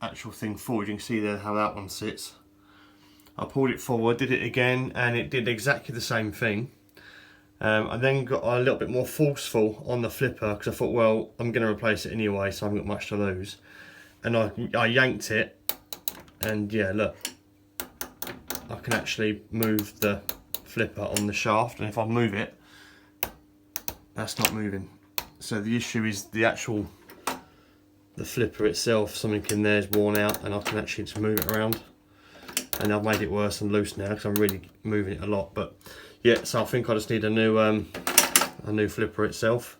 actual thing forward. You can see there how that one sits. I pulled it forward, did it again, and it did exactly the same thing. I then got a little bit more forceful on the flipper because I thought, well, I'm going to replace it anyway, so I haven't got much to lose. And I yanked it, and yeah, look, I can actually move the flipper on the shaft, and if I move it, that's not moving. So the issue is the flipper itself, something in there is worn out, and I can actually just move it around. And I've made it worse and loose now because I'm really moving it a lot. But yeah, so I think I just need a new flipper itself.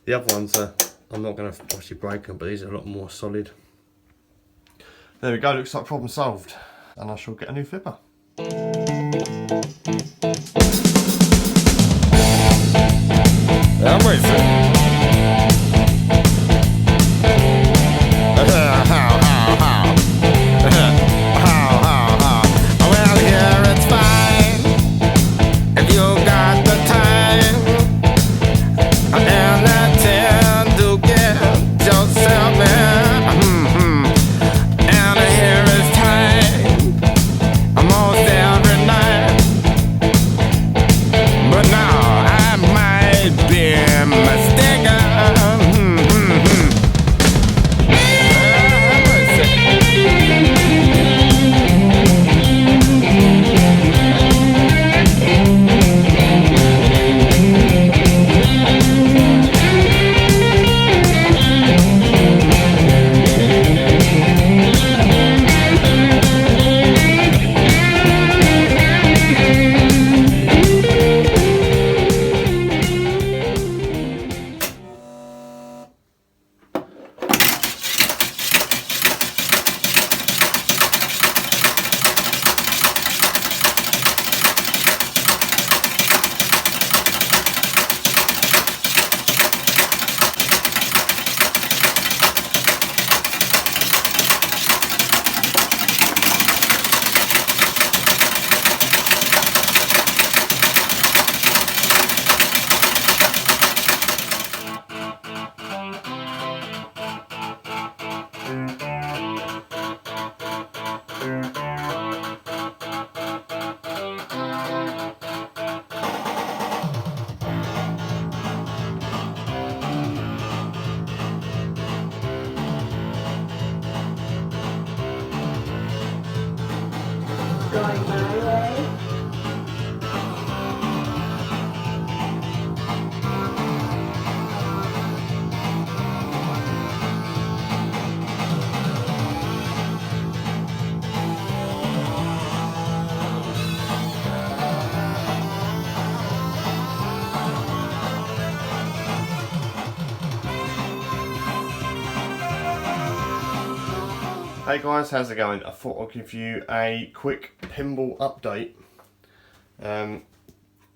The other ones are, I'm not going to obviously break them, but these are a lot more solid. There we go, looks like problem solved, and I shall get a new flipper. I'm racing. Well, here it's fine if you got the time and the time to get yourself in. And here is time almost every night, but now I might be mistaken. Going my way. Hey guys, how's it going? I thought I'd give you a quick pinball update.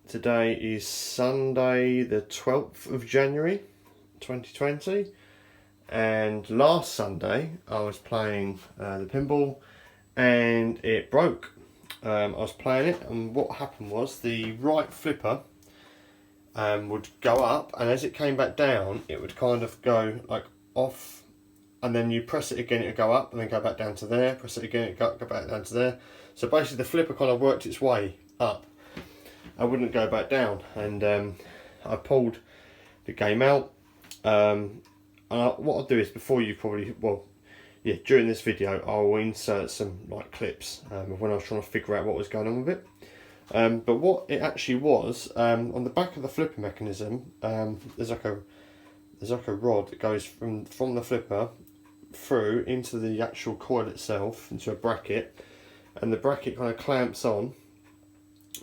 Today is Sunday the 12th of January 2020, and last Sunday I was playing the pinball and it broke. I was playing it, and what happened was the right flipper would go up, and as it came back down it would kind of go like off, and then you press it again, it would go up and then go back down to there, press it again, it would go back down to there. So basically the flipper kind of worked its way up. I wouldn't go back down, and I pulled the game out. And what I'll do is, before you probably, well, yeah, during this video I'll insert some like clips of when I was trying to figure out what was going on with it. But what it actually was, on the back of the flipper mechanism, there's like a rod that goes from the flipper through into the actual coil itself, into a bracket, and the bracket kind of clamps on,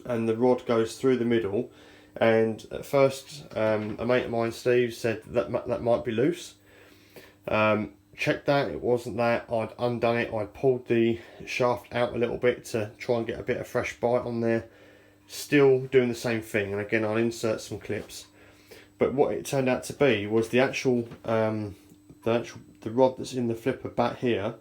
and the rod goes through the middle. And at first a mate of mine, Steve, said that might be loose. Checked that, it wasn't that. I'd undone it, I'd pulled the shaft out a little bit to try and get a bit of fresh bite on there, still doing the same thing. And again, I'll insert some clips. But what it turned out to be was the rod that's in the flipper back here,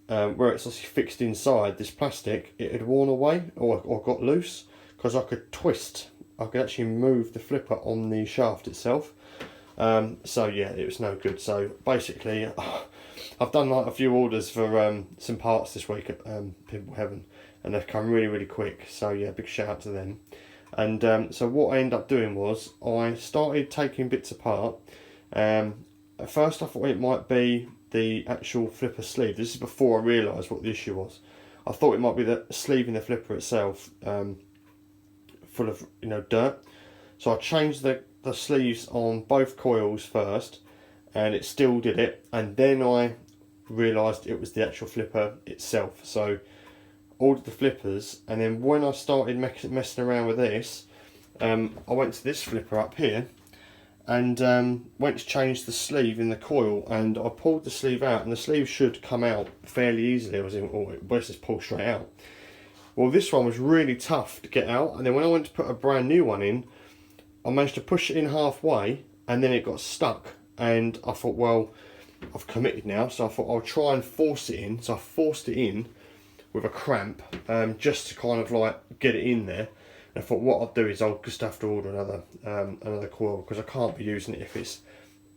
where it's actually fixed inside this plastic, it had worn away or got loose, because I could actually move the flipper on the shaft itself. So yeah, it was no good. So basically I've done like a few orders for some parts this week at Pinball Heaven, and they've come really, really quick. So yeah, big shout out to them. And so what I ended up doing was I started taking bits apart. At first I thought it might be the actual flipper sleeve. This is before I realised what the issue was. I thought it might be the sleeve in the flipper itself, full of dirt. So I changed the sleeves on both coils first, and it still did it. And then I realised it was the actual flipper itself. So ordered the flippers, and then when I started messing around with this, I went to this flipper up here and went to change the sleeve in the coil, and I pulled the sleeve out, and the sleeve should come out fairly easily. Let's just pull straight out. Well, this one was really tough to get out, and then when I went to put a brand new one in, I managed to push it in halfway, and then it got stuck. And I thought, well, I've committed now, so I thought I'll try and force it in. So I forced it in with a cramp, just to kind of like get it in there. I thought what I'll do is I'll just have to order another coil, because I can't be using it if it's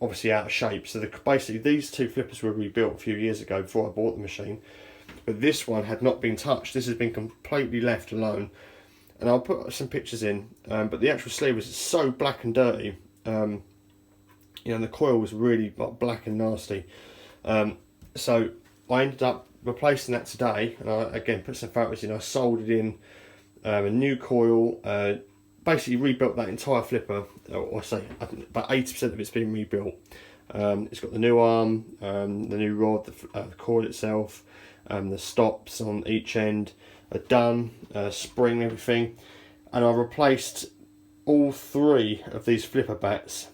obviously out of shape. So basically these two flippers were rebuilt a few years ago before I bought the machine, but this one had not been touched. This has been completely left alone, and I'll put some pictures in. But the actual sleeve was so black and dirty. The coil was really black and nasty. So I ended up replacing that today, and I again put some photos in. I soldered in a new coil, basically rebuilt that entire flipper, or I say about 80% of it's been rebuilt. It's got the new arm, the new rod, the coil itself, the stops on each end are done, spring, everything, and I replaced all three of these flipper bats,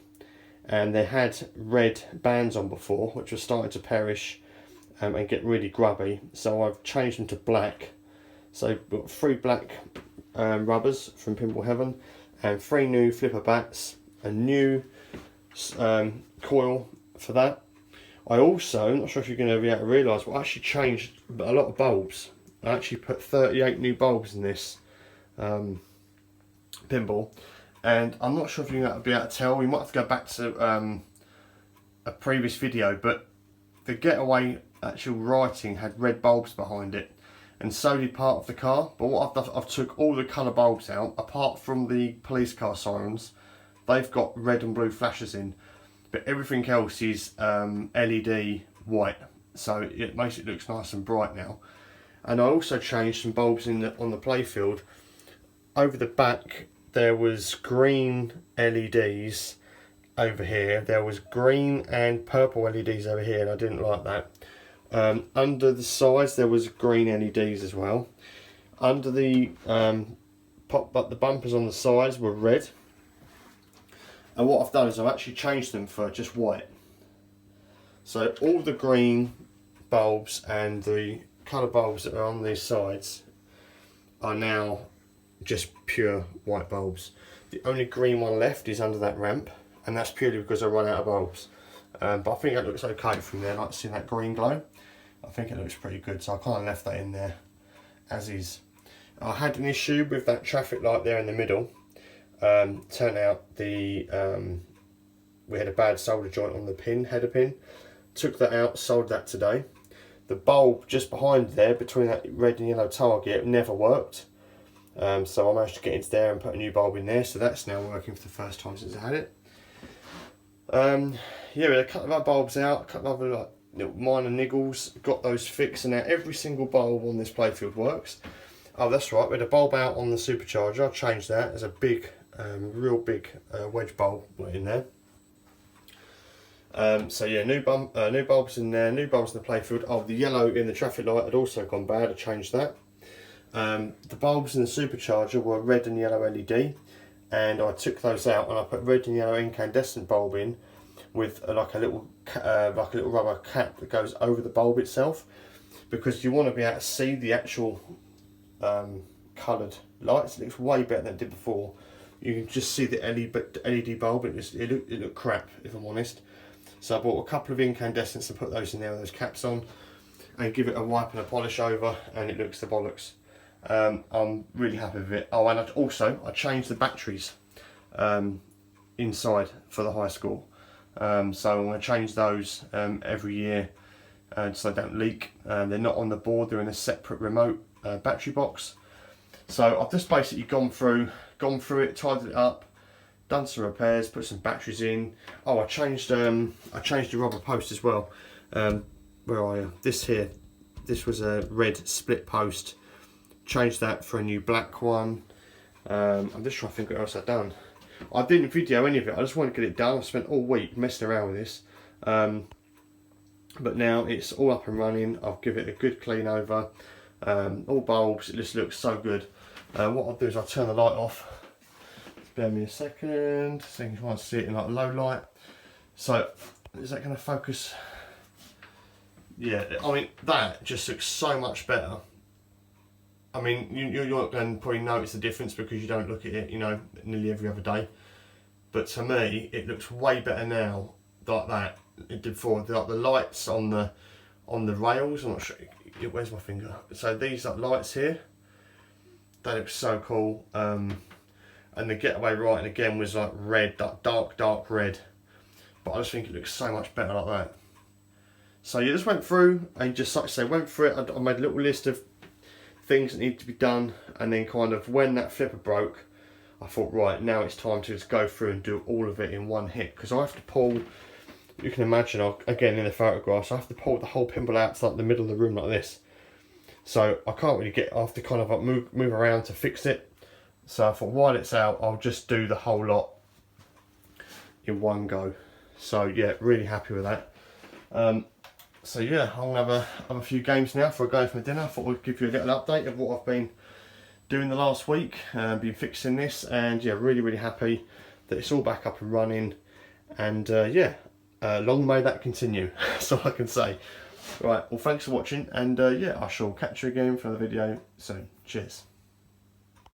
and they had red bands on before, which were starting to perish and get really grubby, so I've changed them to black. So we've got 3 black rubbers from Pinball Heaven, and 3 new flipper bats, a new coil for that. I also, I'm not sure if you're going to be able to realise, but I actually changed a lot of bulbs. I actually put 38 new bulbs in this pinball, and I'm not sure if you're going to be able to tell. We might have to go back to a previous video, but the Getaway actual writing had red bulbs behind it, and so did part of the car. But what I've done, I've took all the colour bulbs out, apart from the police car sirens. They've got red and blue flashes in, but everything else is LED white, so it makes it look nice and bright now. And I also changed some bulbs on the playfield. Over the back there was green LEDs over here, there was green and purple LEDs over here, and I didn't like that. Under the sides there was green LEDs as well. Under the the bumpers on the sides were red, and what I've done is I've actually changed them for just white. So all the green bulbs and the colour bulbs that are on these sides are now just pure white bulbs. The only green one left is under that ramp, and that's purely because I run out of bulbs. But I think it looks okay from there. I like to see that green glow. I think it looks pretty good, so I kind of left that in there as is. I had an issue with that traffic light there in the middle. Turned out we had a bad solder joint on the header pin. Took that out, soldered that today. The bulb just behind there, between that red and yellow target, never worked. So I managed to get into there and put a new bulb in there, so that's now working for the first time since I had it. Yeah, we had a couple of other bulbs out, a couple of other like little minor niggles, got those fixed, and now every single bulb on this playfield works. Oh, that's right, we had a bulb out on the Supercharger. I changed that. There's a big, real big wedge bulb in there. So yeah, new bulbs in there, new bulbs in the playfield. Oh, the yellow in the traffic light had also gone bad. I changed that. The bulbs in the Supercharger were red and yellow LED, and I took those out and I put red and yellow incandescent bulb in with like a little rubber cap that goes over the bulb itself, because you want to be able to see the actual coloured lights. It looks way better than it did before. You can just see the LED bulb. It looked crap, if I'm honest. So I bought a couple of incandescents and put those in there with those caps on, and give it a wipe and a polish over, and it looks the bollocks. I'm really happy with it. Oh, and I changed the batteries inside for the high score. So I'm going to change those every year so they don't leak. They're not on the board, they're in a separate remote battery box. So I've just basically gone through it, tidied it up, done some repairs, put some batteries in. Oh, I changed the rubber post as well. Where are you? This was a red split post. Changed that for a new black one. I'm just trying to think what else I've done. I didn't video any of it, I just wanted to get it done. I spent all week messing around with this. But now it's all up and running. I'll give it a good clean over. All bulbs, it just looks so good. What I'll do is I'll turn the light off. Spare me a second, so you can try and see it in like low light. So, is that going to focus? Yeah, I mean, that just looks so much better. I mean, you're not going to probably notice the difference because you don't look at it, you know, nearly every other day. But to me, it looks way better now, like that, it did before. Like the lights on the rails, I'm not sure, where's my finger? So these like lights here, they look so cool. And the Getaway right again was like red, like dark red. But I just think it looks so much better like that. So you just went through and just like I say, went through it. I made a little list of things that need to be done, and then kind of when that flipper broke, I thought, right, now it's time to just go through and do all of it in one hit, because I have to pull, you can imagine, again in the photographs, I have to pull the whole pinball out to like the middle of the room like this. So I can't really I have to kind of like move around to fix it. So I thought, while it's out, I'll just do the whole lot in one go. So yeah, really happy with that. So yeah, I'm gonna have a few games now before I go for my dinner. I thought I'd give you a little update of what I've been doing the last week. Been fixing this, and yeah, really happy that it's all back up and running. And yeah, long may that continue. That's all I can say. Right, well, thanks for watching, and yeah, I shall catch you again for the video soon. Cheers.